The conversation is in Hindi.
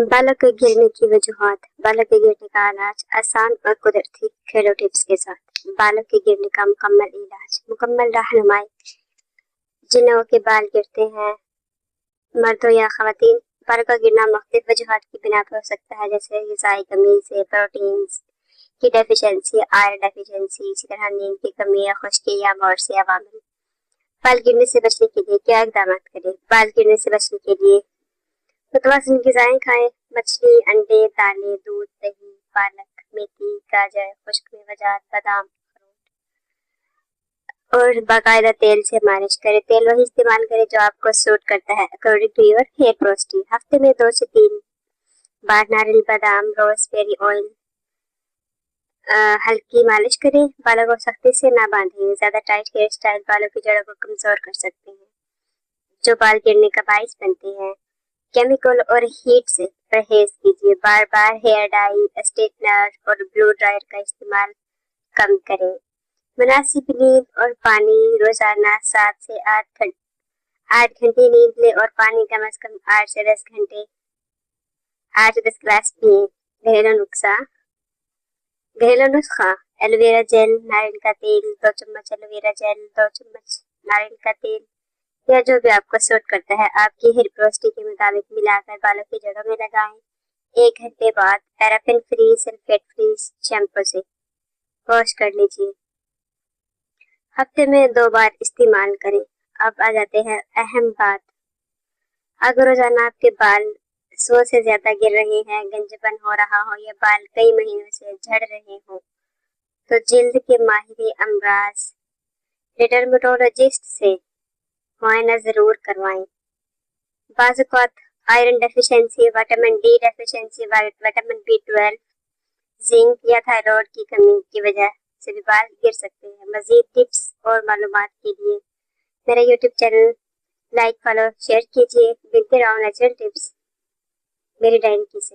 बालों के गिरने की वजूहात। बालों के गिरने का इलाज आसान और कुदरती घरेलू टिप्स के साथ। बालों के गिरने का मुकम्मल इलाज, मुकम्मल रहनुमाई। जिन लोगों के बाल गिरते हैं, मर्द हो या खवातीन, बालों का गिरना मुख्तलिफ वजूहात की बिना पर हो सकता है, जैसे ग़िज़ाई कमी से, प्रोटीन की डेफिशिएंसी, आयरन डेफिशिएंसी, इसी तरह नींद की कमी या खुश्की या बहुत से अवामिल। बाल गिरने से बचने के लिए क्या इक़दाम करें? बाल गिरने से बचने के लिए मुतवाज़िन ग़िज़ाएं खाएं। मछली, अंडे, दालें, दूध, दही, पालक, मेथी, गाजर, खुश्क मेवेजात, बादाम और बाकायदा तेल से मालिश करें। तेल वही इस्तेमाल करें जो आपको सूट करता है, अकॉर्डिंग टू योर हेयर प्रोस्टी। हफ्ते में 2 से 3 बार नारियल, बादाम, रोज़मेरी ऑयल हल्की मालिश करें। बालों को सख्ती से ना बांधें। ज्यादा टाइट हेयर स्टाइल बालों की जड़ों को कमजोर कर सकते हैं, जो बाल गिरने का बाइस बनते हैं। केमिकल और हीट से परहेज कीजिए। बार बार हेयर डाई, स्ट्रेटनर और ब्लो ड्रायर का इस्तेमाल कम करें। मुनासिब नींद और पानी। रोजाना 7 से 8 घंटे नींद लें और पानी कम से कम 8 से 10 गिलास पिए। घरेलू नुस्खा। एलोवेरा जेल, नारियल का तेल, 2 चम्मच एलोवेरा जेल, 2 चम्मच नारियल का तेल या जो भी आपको सूट करता है आपकी हेयर प्रोस्टी के मुताबिक मिलाकर बालों की जड़ों में लगाएं। 1 घंटे बाद paraffin free, sulphate free shampoo से वॉश कर लीजिए। हफ्ते में 2 बार इस्तेमाल करें। अब आ जाते हैं अहम बात। अगर रोजाना आपके बाल 100 से ज्यादा गिर रहे हैं, गंजपन हो रहा हो या बाल कई महीनों से झड़ रहे हो, तो जिल्द के माहिर अमराज डर्मेटोलॉजिस्ट से मुआयना जरूर करवाएं। बाज़ औक़ात iron deficiency, vitamin D deficiency, vitamin B12, zinc या थायराइड की कमी की वजह से भी बाल गिर सकते हैं। मजीद टिप्स और मालूमात के लिए मेरा YouTube channel like, follow, share कीजिए। मिलते रहो नेचुरल टिप्स मेरी डायरी की से।